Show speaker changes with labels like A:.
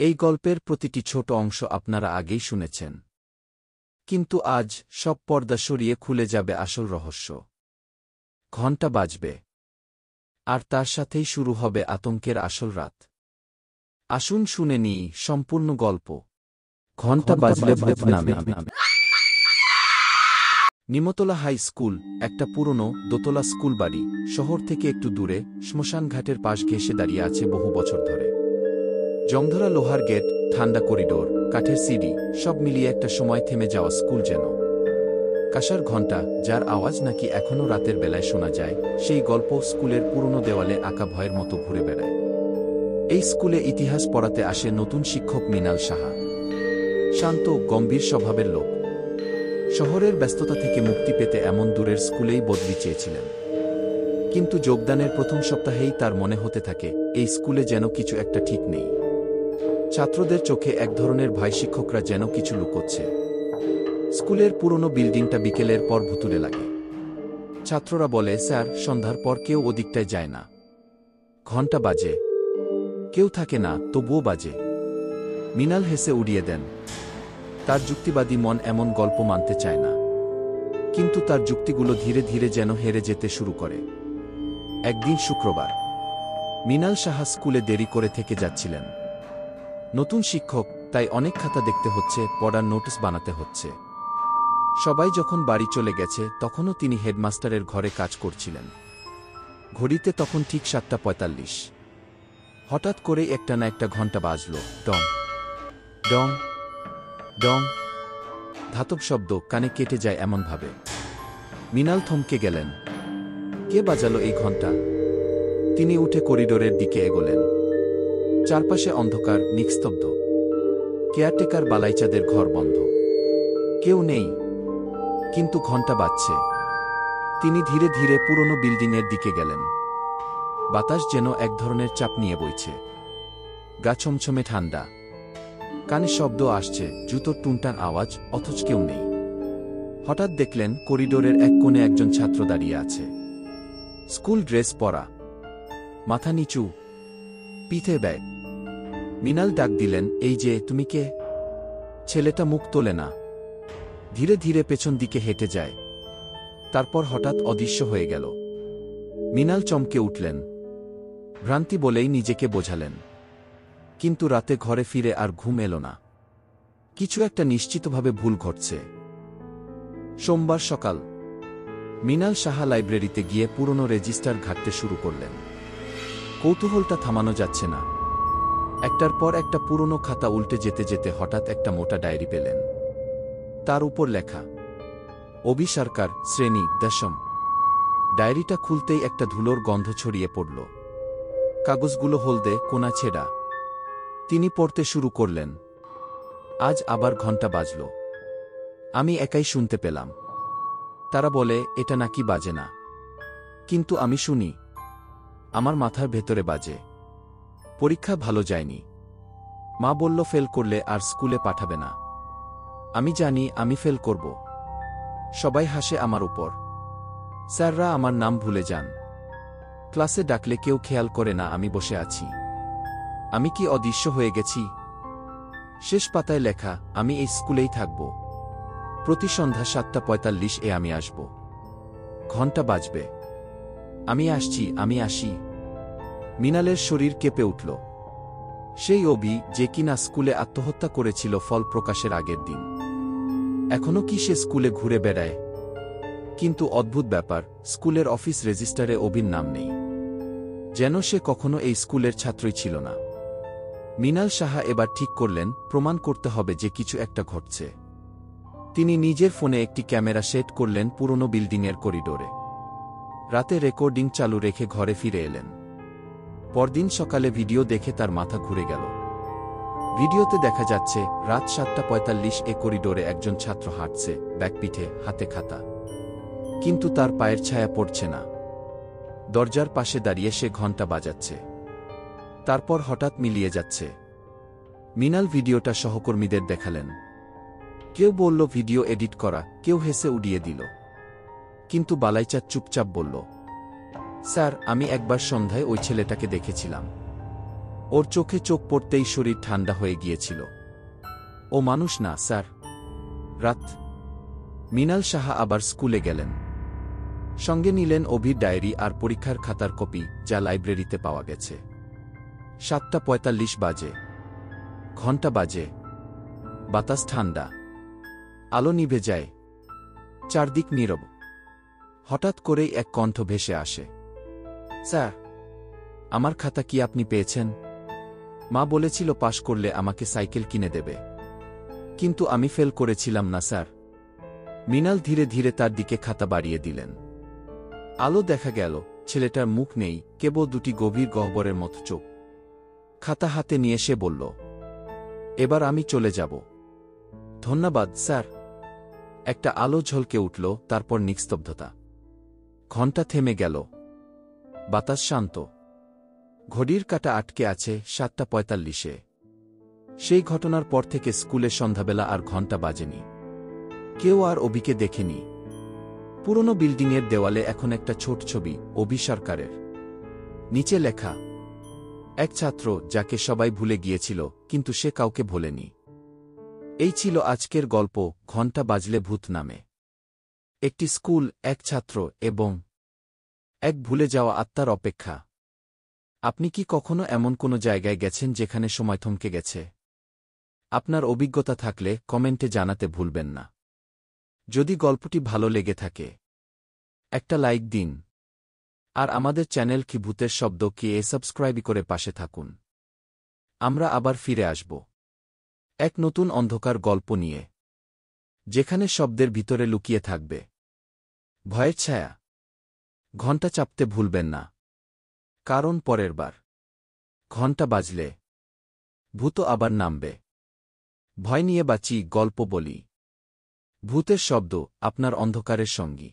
A: এই গল্পের প্রতিটি ছোট অংশ আপনারা আগেই শুনেছেন, কিন্তু আজ সব পর্দা সরিয়ে খুলে যাবে আসল রহস্য। ঘণ্টা বাজবে, আর তার সাথেই শুরু হবে আতঙ্কের আসল রাত। আসুন শুনে নিই সম্পূর্ণ গল্প। ঘণ্টা বাজলে ভূত নামে। নিমতলা হাই স্কুল, একটা পুরনো দোতলা স্কুল বাড়ি, শহর থেকে একটু দূরে, শ্মশান ঘাটের পাশ ঘেঁষে দাঁড়িয়ে আছে বহু বছর ধরে। জংধরা লোহার গেট, ঠান্ডা করিডোর, কাঠের সিঁড়ি, সব মিলিয়ে একটা সময় থেমে যাওয়া স্কুল যেন। কাঁসার ঘণ্টা, যার আওয়াজ নাকি এখনও রাতের বেলায় শোনা যায়, সেই গল্প স্কুলের পুরনো দেওয়ালে আঁকা ভয়ের মতো ঘুরে বেড়ায়। এই স্কুলে ইতিহাস পড়াতে আসে নতুন শিক্ষক মৃণাল সাহা। শান্ত, গম্ভীর স্বভাবের লোক। শহরের ব্যস্ততা থেকে মুক্তি পেতে এমন দূরের স্কুলেই বদলি চেয়েছিলেন। কিন্তু যোগদানের প্রথম সপ্তাহেই তার মনে হতে থাকে, এই স্কুলে যেন কিছু একটা ঠিক নেই। ছাত্রদের চোখে এক ধরনের ভয়, শিক্ষকরা যেন কিছু লুকোচ্ছে। স্কুলের পুরনো বিল্ডিংটা বিকেলের পর ভুতুড়ে লাগে। ছাত্ররা বলে, স্যার, সন্ধ্যার পর কেউ ওদিকটায় যায় না। ঘণ্টা বাজে, কেউ থাকে না, তবুও বাজে। মৃণাল হেসে উড়িয়ে দেন। তার যুক্তিবাদী মন এমন গল্প মানতে চায় না। কিন্তু তার যুক্তিগুলো ধীরে ধীরে যেন হেরে যেতে শুরু করে। একদিন শুক্রবার, মৃণাল সাহা স্কুলে দেরি করে থেকে যাচ্ছিলেন। নতুন শিক্ষক, তাই অনেক খাতা দেখতে হচ্ছে, পড়ার নোটিশ বানাতে হচ্ছে। সবাই যখন বাড়ি চলে গেছে, তখনও তিনি হেডমাস্টারের ঘরে কাজ করছিলেন। ঘড়িতে তখন ঠিক 7:45। হঠাৎ করেই একটা না একটা ঘণ্টা বাজল। ডং ডং ডং। ধাতব শব্দ, কানে কেটে যায় এমনভাবে। মৃণাল থমকে গেলেন। কে বাজালো এই ঘণ্টা? তিনি উঠে করিডোরের দিকে এগোলেন। চারপাশে অন্ধকার, নিস্তব্ধ। কেয়ারটেকার বালাইচাঁদের ঘর বন্ধ। কেউ নেই, কিন্তু ঘণ্টা বাজছে। তিনি ধীরে ধীরে পুরনো বিল্ডিংয়ের দিকে গেলেন। বাতাস যেন এক ধরনের চাপ নিয়ে বইছে। গা ছমছমে ঠান্ডা। কানে শব্দ আসছে, জুতোর টুনটান আওয়াজ, অথচ কেউ নেই। হঠাৎ দেখলেন করিডোরের এক কোণে একজন ছাত্র দাঁড়িয়ে আছে। স্কুল ড্রেস পরা, মাথা নিচু, পিঠে ব্যাগ। মৃণাল ডাক দিলেন, এই যে, তুমি কে? ছেলেটা মুখ তোলে না। ধীরে ধীরে পেছন দিকে হেঁটে যায়। তারপর হঠাৎ অদৃশ্য হয়ে গেল। মৃণাল চমকে উঠলেন। ভ্রান্তি বলেই নিজেকে বোঝালেন। কিন্তু রাতে ঘরে ফিরে আর ঘুম এলো না। কিছু একটা নিশ্চিতভাবে ভুল ঘটছে। সোমবার সকাল, মৃণাল সাহা লাইব্রেরিতে গিয়ে পুরনো রেজিস্টার ঘাঁটতে শুরু করলেন। কৌতূহলটা থামানো যাচ্ছে না। একটার পর একটা পুরনো খাতা উল্টে যেতে যেতে হঠাৎ একটা মোটা ডায়েরি পেলেন। তার উপর লেখা, অভি সরকার, শ্রেণী দশম। ডায়েরিটা খুলতেই একটা ধুলোর গন্ধ ছড়িয়ে পড়ল। কাগজগুলো হলদে, কোনা ছেঁড়া। তিনি পড়তে শুরু করলেন। আজ আবার ঘণ্টা বাজল। আমি একাই শুনতে পেলাম। তারা বলে, এটা নাকি বাজে না। কিন্তু আমি শুনি। আমার মাথার ভেতরে বাজে। পরীক্ষা ভালো যায়নি। মা বলল ফেল করলে আর স্কুলে পাঠাবে না। আমি জানি আমি ফেল করব। সবাই হাসে আমার উপর। স্যাররা আমার নাম ভুলে যান। ক্লাসে ডাকলে কেউ খেয়াল করে না আমি বসে আছি। আমি কি অদৃশ্য হয়ে গেছি? শেষ পাতায় লেখা, আমি এই স্কুলেই থাকব। প্রতি সন্ধ্যা 7:45 আমি আসব। ঘণ্টা বাজবে। আমি আসছি, আমি আসি। মৃণালের শরীর কেঁপে উঠল। সেই অভি, যে কিনা স্কুলে আত্মহত্যা করেছিল ফল প্রকাশের আগের দিন। এখনও কি সে স্কুলে ঘুরে বেড়ায়? কিন্তু অদ্ভুত ব্যাপার, স্কুলের অফিস রেজিস্টারে অভির নাম নেই। যেন সে কখনো এই স্কুলের ছাত্রই ছিল না। মৃণাল সাহা এবার ঠিক করলেন, প্রমাণ করতে হবে যে কিছু একটা ঘটছে। তিনি নিজের ফোনে একটি ক্যামেরা সেট করলেন পুরনো বিল্ডিংয়ের করিডোরে। রাতে রেকর্ডিং চালু রেখে ঘরে ফিরে এলেন। পরদিন সকালে ভিডিও দেখে তার মাথা ঘুরে গেল। ভিডিওতে দেখা যাচ্ছে, রাত 7:45 করিডোরে একজন ছাত্র হাঁটছে, ব্যাগ পিঠে, হাতে খাতা। কিন্তু তার পায়ের ছায়া পড়ছে না। দরজার পাশে দাঁড়িয়ে সে ঘণ্টা বাজাচ্ছে। তারপর হঠাৎ মিলিয়ে যাচ্ছে। মৃণাল ভিডিওটা সহকর্মীদের দেখালেন। কেউ বলল ভিডিও এডিট করা, কেউ হেসে উড়িয়ে দিল। কিন্তু বালাইচাঁদ চুপচাপ বলল, স্যার, আমি একবার সন্ধ্যায় ওই ছেলেটাকে দেখেছিলাম। ওর চোখে চোখ পড়তেই শরীর ঠান্ডা হয়ে গিয়েছিল। ও মানুষ না, স্যার। রাত। মৃণাল সাহা আবার স্কুলে গেলেন। সঙ্গে নিলেন অভির ডায়েরি আর পরীক্ষার খাতার কপি, যা লাইব্রেরিতে পাওয়া গেছে। 7:45 বাজে। ঘণ্টা বাজে। বাতাস ঠান্ডা। আলো নিভে যায়। চারদিক নীরব। হঠাৎ করেই এক কণ্ঠ ভেসে আসে। স্যার, আমার খাতা কি আপনি পেয়েছেন? মা বলেছিল পাশ করলে আমাকে সাইকেল কিনে দেবে। কিন্তু আমি ফেল করেছিলাম না, স্যার। মৃণাল ধীরে ধীরে তার দিকে খাতা বাড়িয়ে দিলেন। আলো দেখা গেল, ছেলেটার মুখ নেই, কেবল দুটি গভীর গহ্বরের মতো চোখ। খাতা হাতে নিয়ে সে বলল, এবার আমি চলে যাব। ধন্যবাদ, স্যার। একটা আলো ঝলকে উঠল, তারপর নিস্তব্ধতা। ঘণ্টা থেমে গেল। বাতাস শান্ত। ঘড়ির কাঁটা আটকে আছে 7:45। সেই ঘটনার পর থেকে স্কুলে সন্ধ্যাবেলা আর ঘণ্টা বাজেনি। কেউ আর অভিকে দেখেনি। পুরনো বিল্ডিংয়ের দেওয়ালে এখন একটা ছোট ছবি, অভি সরকারের। নিচে লেখা, এক ছাত্র যাকে সবাই ভুলে গিয়েছিল, কিন্তু সে কাউকে ভোলেনি। এই ছিল আজকের গল্প, ঘণ্টা বাজলে ভূত নামে। একটি স্কুল, এক ছাত্র এবং এক ভুলে যাওয়া আত্মার অপেক্ষা। আপনি কি কখনো এমন কোনো জায়গায় গেছেন যেখানে সময় থমকে গেছে? আপনার অভিজ্ঞতা থাকলে কমেন্টে জানাতে ভুলবেন না। যদি গল্পটি ভালো লেগে থাকে, একটা লাইক দিন। আর আমাদের চ্যানেল কি ভূতের শব্দ কি সাবস্ক্রাইব করে পাশে থাকুন। আমরা আবার ফিরে আসব এক নতুন অন্ধকার গল্প নিয়ে, যেখানে শব্দের ভিতরে লুকিয়ে থাকবে ভয়ের ছায়া। ঘণ্টা চাপতে ভুলবেন না, কারণ পরের বার ঘণ্টা বাজলে ভূত আবার নামবে। ভয় নিয়ে বাঁচি, গল্প বলি। ভূতের শব্দ, আপনার অন্ধকারের সঙ্গী।